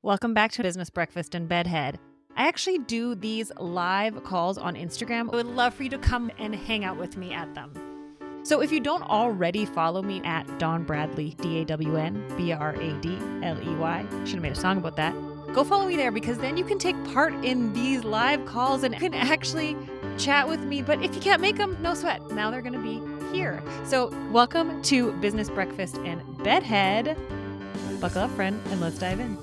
Welcome back to Business Breakfast and Bedhead. I actually do these live calls on Instagram. I would love for you to come and hang out with me at them. So if you don't already follow me at Dawn Bradley, DAWNBRADLEY, should have made a song about that. Go follow me there because then you can take part in these live calls and can actually chat with me. But if you can't make them, no sweat. Now they're going to be here. So welcome to Business Breakfast and Bedhead. Buckle up, friend, and let's dive in.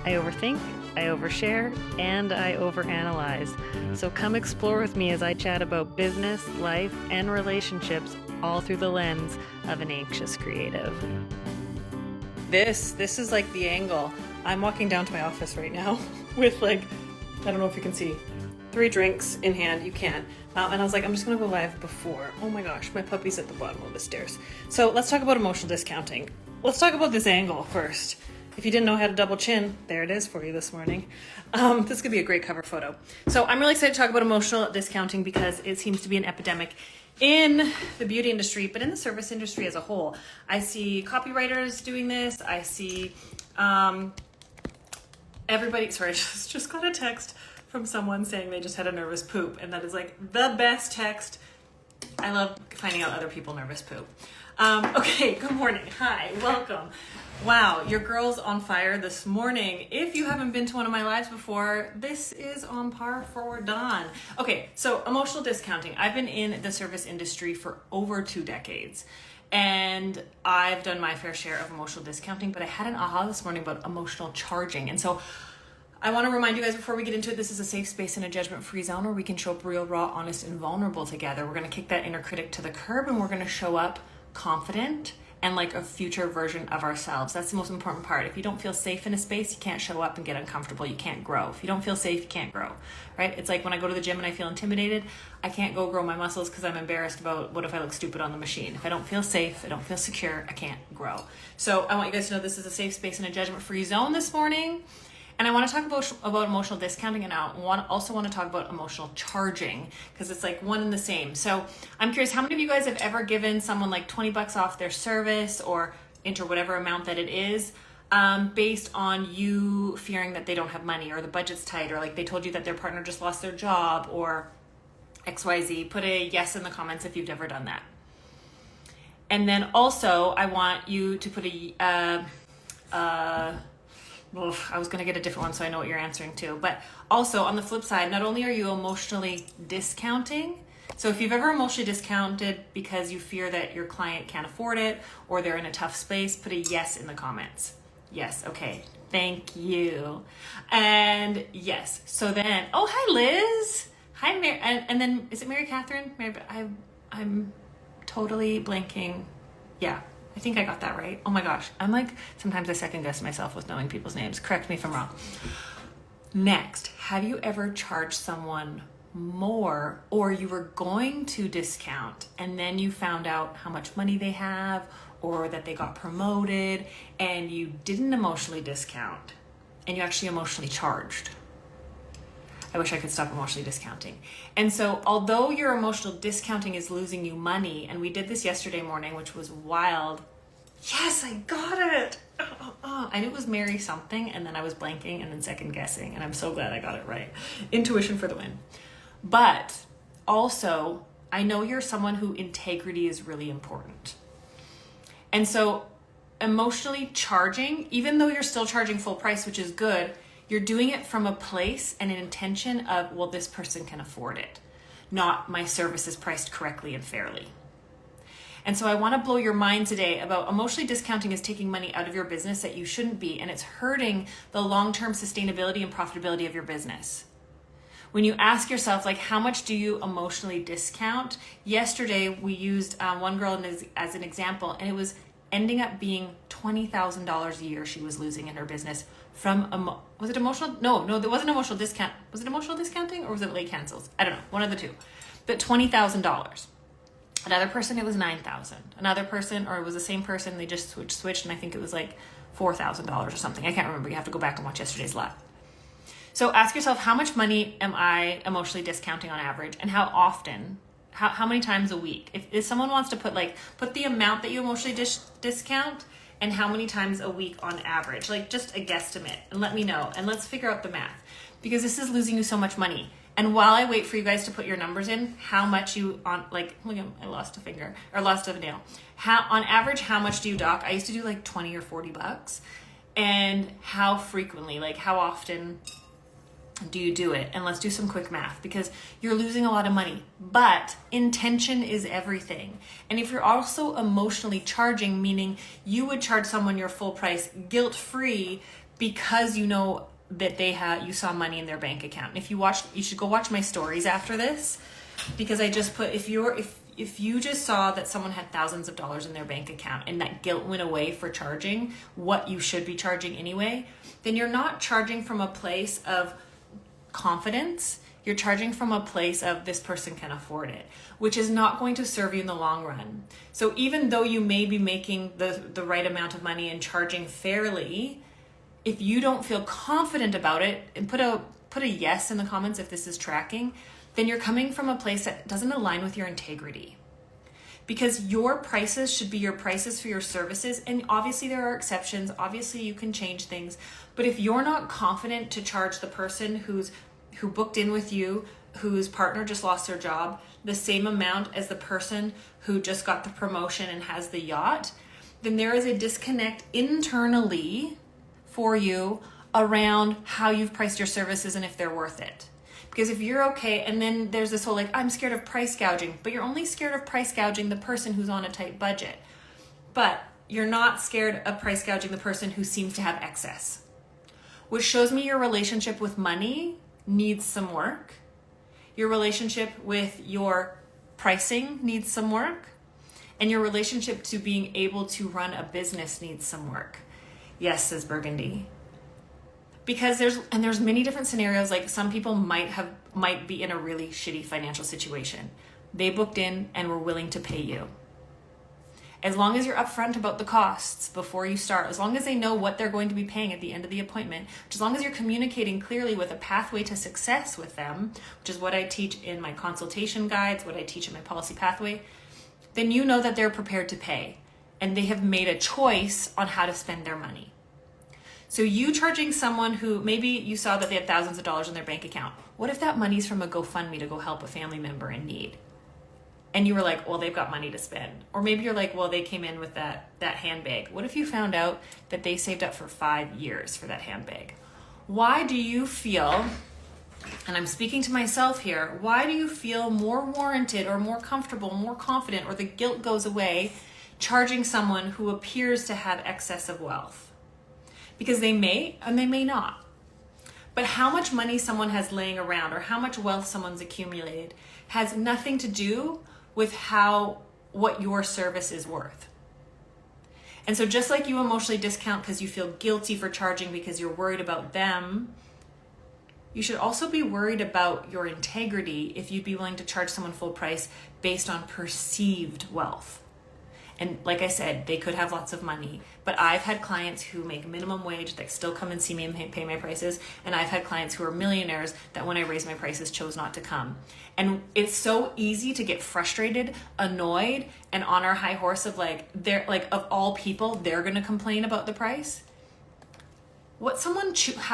I overthink, I overshare, and I overanalyze. So come explore with me as I chat about business, life, and relationships, all through the lens of an anxious creative. This is like the angle. I'm walking down to my office right now with I don't know if you can see, 3 drinks in hand. You can't. And I was like, I'm just going to go live before. Oh my gosh, my puppy's at the bottom of the stairs. So let's talk about emotional discounting. Let's talk about this angle first. If you didn't know how to double chin, there it is for you this morning. This could be a great cover photo. So I'm really excited to talk about emotional discounting because it seems to be an epidemic in the beauty industry, but in the service industry as a whole. I see copywriters doing this. I see everybody. Sorry, I just got a text from someone saying they just had a nervous poop, and that is like the best text. I love finding out other people nervous poop. Okay, good morning. Hi, welcome. Wow, your girl's on fire this morning. If you haven't been to one of my lives before, this is on par for Dawn. Okay, so emotional discounting. I've been in the service industry for over 2 decades, and I've done my fair share of emotional discounting, but I had an aha this morning about emotional charging. And so I want to remind you guys before we get into it, this is a safe space and a judgment-free zone where we can show up real, raw, honest, and vulnerable together. We're going to kick that inner critic to the curb, and we're going to show up confident and like a future version of ourselves. That's the most important part. If you don't feel safe in a space, you can't show up and get uncomfortable. You can't grow. If you don't feel safe, you can't grow, right? It's like when I go to the gym and I feel intimidated, I can't go grow my muscles because I'm embarrassed about what if I look stupid on the machine. If I don't feel safe, I don't feel secure, I can't grow. So I want you guys to know this is a safe space and a judgment-free zone this morning. And I want to talk about emotional discounting, and I also want to talk about emotional charging because it's like one and the same. So I'm curious, how many of you guys have ever given someone like $20 off their service or enter whatever amount that it is based on you fearing that they don't have money or the budget's tight or like they told you that their partner just lost their job or XYZ? Put a yes in the comments if you've ever done that. And then also I want you to put I was going to get a different one so I know what you're answering to. But also on the flip side, not only are you emotionally discounting, so if you've ever emotionally discounted because you fear that your client can't afford it or they're in a tough space, put a yes in the comments. Yes, okay, thank you. And yes, so then, oh, hi Liz. Hi Mary, and then is it Mary Catherine? I'm totally blanking. Yeah. I think I got that right. Oh my gosh. I'm like, sometimes I second guess myself with knowing people's names. Correct me if I'm wrong. Next, have you ever charged someone more or you were going to discount and then you found out how much money they have or that they got promoted and you didn't emotionally discount and you actually emotionally charged? I wish I could stop emotionally discounting. And so although your emotional discounting is losing you money, and we did this yesterday morning, which was wild. Yes, I got it. I knew it was Mary something, and then I was blanking and then second guessing, and I'm so glad I got it right. Intuition for the win. But also, I know you're someone who integrity is really important. And so emotionally charging, even though you're still charging full price, which is good, you're doing it from a place and an intention of, well, this person can afford it, not my service is priced correctly and fairly. And so I want to blow your mind today about emotionally discounting is taking money out of your business that you shouldn't be, and it's hurting the long-term sustainability and profitability of your business. When you ask yourself, like, how much do you emotionally discount? Yesterday, we used one girl as an example, and it was ending up being $20,000 a year she was losing in her business from, was it emotional? No, there wasn't emotional discount. Was it emotional discounting or was it late cancels? I don't know, one of the two. But $20,000. Another person, it was $9,000. Another person, or it was the same person, they just switched, and I think it was like $4,000 or something. I can't remember. You have to go back and watch yesterday's live. So ask yourself, how much money am I emotionally discounting on average, and how often? How many times a week? If someone wants to put the amount that you emotionally discount and how many times a week on average? Like just a guesstimate, and let me know, and let's figure out the math, because this is losing you so much money. And while I wait for you guys to put your numbers in, how much you on, like, look at, I lost a finger or lost a nail. How on average, how much do you dock? I used to do like 20 or 40 bucks. And how frequently, like how often do you do it? And let's do some quick math, because you're losing a lot of money, but intention is everything. And if you're also emotionally charging, meaning you would charge someone your full price guilt-free because you know that you saw money in their bank account. And if you should go watch my stories after this, because I just put, if you just saw that someone had thousands of dollars in their bank account and that guilt went away for charging what you should be charging anyway, then you're not charging from a place of confidence. You're charging from a place of this person can afford it, which is not going to serve you in the long run. So even though you may be making the right amount of money and charging fairly, if you don't feel confident about it, and put a yes in the comments if this is tracking, then you're coming from a place that doesn't align with your integrity. Because your prices should be your prices for your services. And obviously there are exceptions. Obviously you can change things. But if you're not confident to charge the person who booked in with you, whose partner just lost their job, the same amount as the person who just got the promotion and has the yacht, then there is a disconnect internally for you around how you've priced your services and if they're worth it. Because if you're okay, and then there's this whole like, I'm scared of price gouging, but you're only scared of price gouging the person who's on a tight budget. But you're not scared of price gouging the person who seems to have excess, which shows me your relationship with money needs some work. Your relationship with your pricing needs some work. And your relationship to being able to run a business needs some work. Yes, says Burgundy. Because there's many different scenarios. Like some people might be in a really shitty financial situation. They booked in and were willing to pay you. As long as you're upfront about the costs before you start, as long as they know what they're going to be paying at the end of the appointment, as long as you're communicating clearly with a pathway to success with them, which is what I teach in my consultation guides, what I teach in my policy pathway, then you know that they're prepared to pay and they have made a choice on how to spend their money. So you charging someone who maybe you saw that they had thousands of dollars in their bank account. What if that money's from a GoFundMe to go help a family member in need? And you were like, well, they've got money to spend. Or maybe you're like, well, they came in with that handbag. What if you found out that they saved up for 5 years for that handbag? Why do you feel, and I'm speaking to myself here, why do you feel more warranted or more comfortable, more confident, or the guilt goes away charging someone who appears to have excess of wealth? Because they may and they may not. But how much money someone has laying around or how much wealth someone's accumulated has nothing to do with what your service is worth. And so just like you emotionally discount because you feel guilty for charging because you're worried about them, you should also be worried about your integrity if you'd be willing to charge someone full price based on perceived wealth. And like I said, they could have lots of money, but I've had clients who make minimum wage that still come and see me and pay my prices. And I've had clients who are millionaires that when I raise my prices chose not to come. And it's so easy to get frustrated, annoyed, and on our high horse of like, they're like, of all people, they're going to complain about the price. How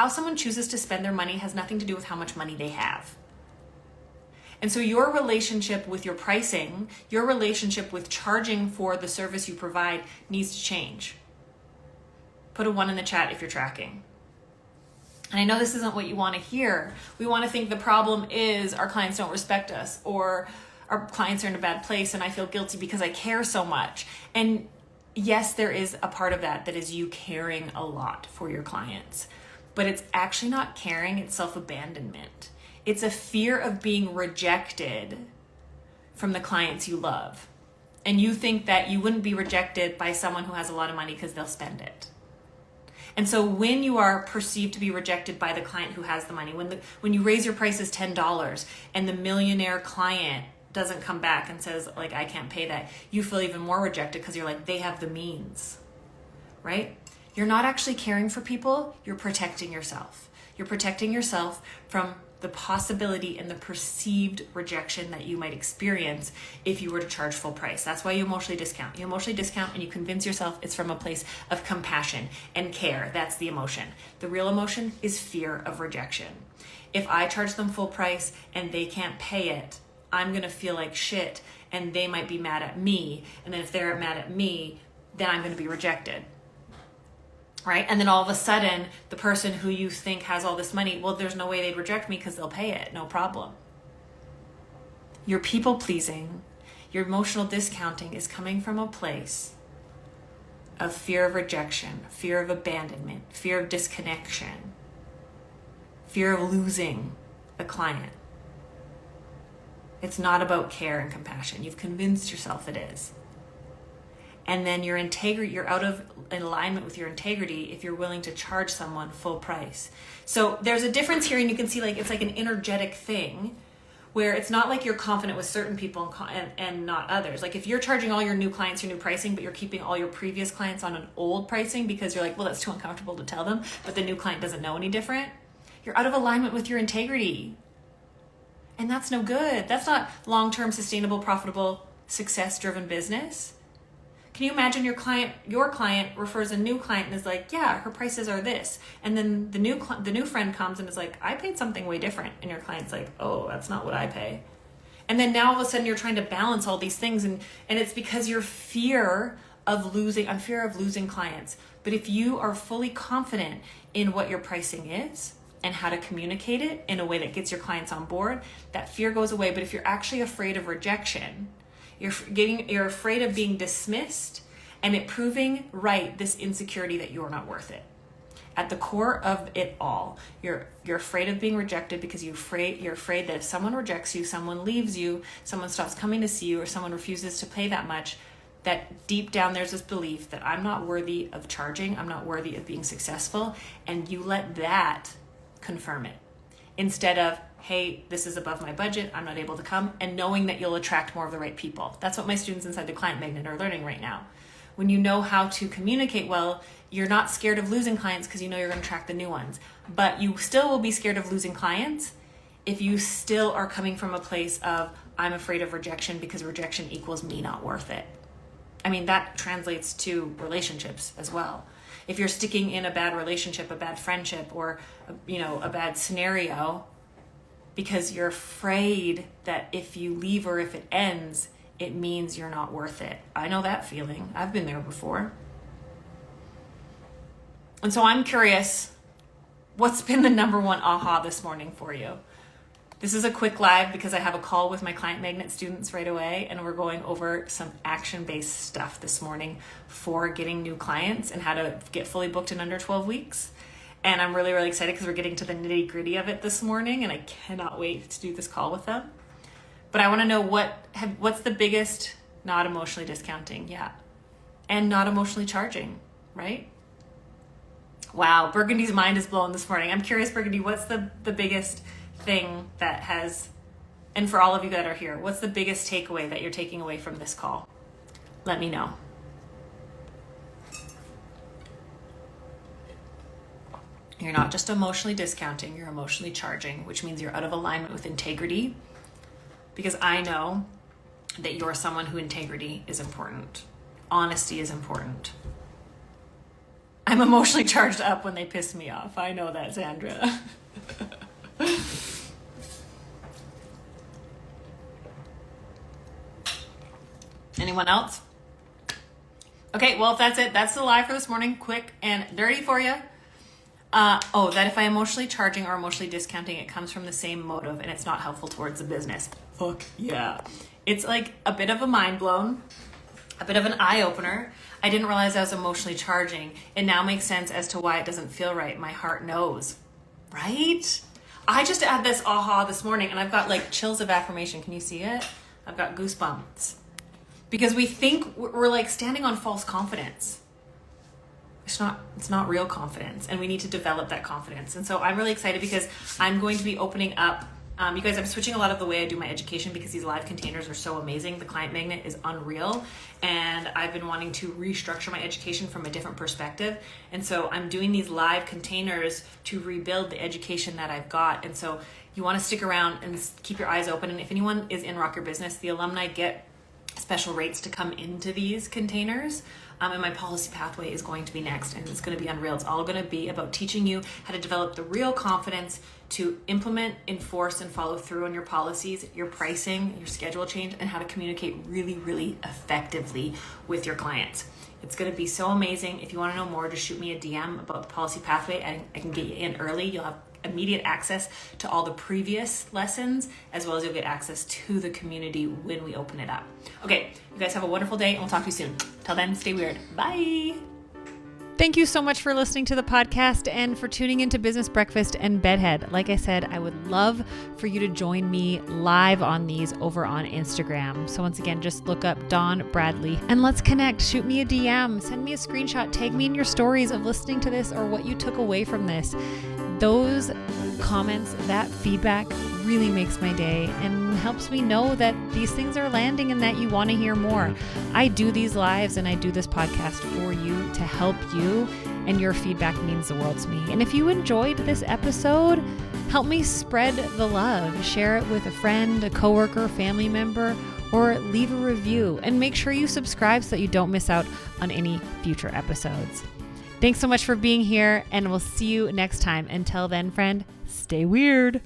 someone chooses to spend their money has nothing to do with how much money they have. And so your relationship with your pricing, your relationship with charging for the service you provide needs to change. Put a 1 in the chat if you're tracking. And I know this isn't what you want to hear. We want to think the problem is our clients don't respect us, or our clients are in a bad place and I feel guilty because I care so much. And yes, there is a part of that is you caring a lot for your clients, but it's actually not caring, it's self-abandonment. It's a fear of being rejected from the clients you love. And you think that you wouldn't be rejected by someone who has a lot of money because they'll spend it. And so when you are perceived to be rejected by the client who has the money, when you raise your prices $10 and the millionaire client doesn't come back and says, like, I can't pay that, you feel even more rejected because you're like, they have the means, right? You're not actually caring for people, you're protecting yourself. You're protecting yourself from the possibility and the perceived rejection that you might experience if you were to charge full price. That's why you emotionally discount. You emotionally discount and you convince yourself it's from a place of compassion and care. That's the emotion. The real emotion is fear of rejection. If I charge them full price and they can't pay it, I'm going to feel like shit and they might be mad at me. And then if they're mad at me, then I'm going to be rejected. Right? And then all of a sudden, the person who you think has all this money, well, there's no way they'd reject me because they'll pay it. No problem. Your people pleasing, your emotional discounting is coming from a place of fear of rejection, fear of abandonment, fear of disconnection, fear of losing a client. It's not about care and compassion. You've convinced yourself it is. And then your integrity, you're out of alignment with your integrity if you're willing to charge someone full price. So there's a difference here, and you can see like it's like an energetic thing where it's not like you're confident with certain people and not others. Like if you're charging all your new clients your new pricing, but you're keeping all your previous clients on an old pricing because you're like, well, that's too uncomfortable to tell them, but the new client doesn't know any different, you're out of alignment with your integrity. And that's no good. That's not long-term, sustainable, profitable, success-driven business. Can you imagine your client refers a new client and is like, yeah, her prices are this. And then the new friend comes and is like, I paid something way different. And your client's like, oh, that's not what I pay. And then now all of a sudden you're trying to balance all these things. And it's because you're fear of losing clients. But if you are fully confident in what your pricing is and how to communicate it in a way that gets your clients on board, that fear goes away. But if you're actually afraid of rejection, you're afraid of being dismissed and it proving right this insecurity that you're not worth it. At the core of it all, you're afraid of being rejected because you're afraid that if someone rejects you, someone leaves you, someone stops coming to see you, or someone refuses to pay that much, that deep down there's this belief that I'm not worthy of charging, I'm not worthy of being successful, and you let that confirm it. Instead of, hey, this is above my budget, I'm not able to come, and knowing that you'll attract more of the right people. That's what my students inside the Client Magnet are learning right now. When you know how to communicate well, you're not scared of losing clients because you know you're going to attract the new ones. But you still will be scared of losing clients if you still are coming from a place of, I'm afraid of rejection because rejection equals me not worth it. I mean, that translates to relationships as well. If you're sticking in a bad relationship, a bad friendship, or a bad scenario, because you're afraid that if you leave or if it ends, it means you're not worth it. I know that feeling. I've been there before. And so I'm curious, what's been the number one aha this morning for you? This is a quick live because I have a call with my Client Magnet students right away, and we're going over some action-based stuff this morning for getting new clients and how to get fully booked in under 12 weeks. And I'm really, really excited because we're getting to the nitty-gritty of it this morning, and I cannot wait to do this call with them. But I want to know what's the biggest not emotionally discounting, yeah, and not emotionally charging, right? Wow, Burgundy's mind is blown this morning. I'm curious, Burgundy, what's the biggest thing that has, and for all of you that are here, what's the biggest takeaway that you're taking away from this call? Let me know. You're not just emotionally discounting, you're emotionally charging, which means you're out of alignment with integrity, because I know that you're someone who integrity is important. Honesty is important. I'm emotionally charged up when they piss me off. I know that, Sandra. Anyone else? Okay, well, if that's it, that's the live for this morning. Quick and dirty for you. That if I'm emotionally charging or emotionally discounting, it comes from the same motive and it's not helpful towards the business. Fuck yeah. It's like a bit of a mind blown, a bit of an eye opener. I didn't realize I was emotionally charging. It now makes sense as to why it doesn't feel right. My heart knows, right? I just had this aha this morning and I've got like chills of affirmation. Can you see it? I've got goosebumps. Because we think we're like standing on false confidence. It's not real confidence, and we need to develop that confidence. And so I'm really excited because I'm going to be opening up You guys, I'm switching a lot of the way I do my education because these live containers are so amazing. The client magnet is unreal, and I've been wanting to restructure my education from a different perspective. And so I'm doing these live containers to rebuild the education that I've got. And so you want to stick around and keep your eyes open. And if anyone is in Rock Your Business, the alumni get special rates to come into these containers. And my policy pathway is going to be next, and it's going to be unreal. It's all going to be about teaching you how to develop the real confidence to implement, enforce, and follow through on your policies, your pricing, your schedule change, and how to communicate really, really effectively with your clients. It's going to be so amazing. If you want to know more, just shoot me a DM about the policy pathway, and I can get you in early. You'll have immediate access to all the previous lessons, as well as you'll get access to the community when we open it up. Okay, you guys have a wonderful day, and we'll talk to you soon. Till then, stay weird. Bye. Thank you so much for listening to the podcast and for tuning into Business Breakfast and Bedhead. Like I said, I would love for you to join me live on these over on Instagram. So once again, just look up Dawn Bradley and let's connect. Shoot me a DM, send me a screenshot, tag me in your stories of listening to this or what you took away from this. Those comments, that feedback really makes my day and helps me know that these things are landing and that you want to hear more. I do these lives and I do this podcast for you to help you, and your feedback means the world to me. And if you enjoyed this episode, help me spread the love. Share it with a friend, a coworker, family member, or leave a review. And make sure you subscribe so that you don't miss out on any future episodes. Thanks so much for being here, and we'll see you next time. Until then, friend, stay weird.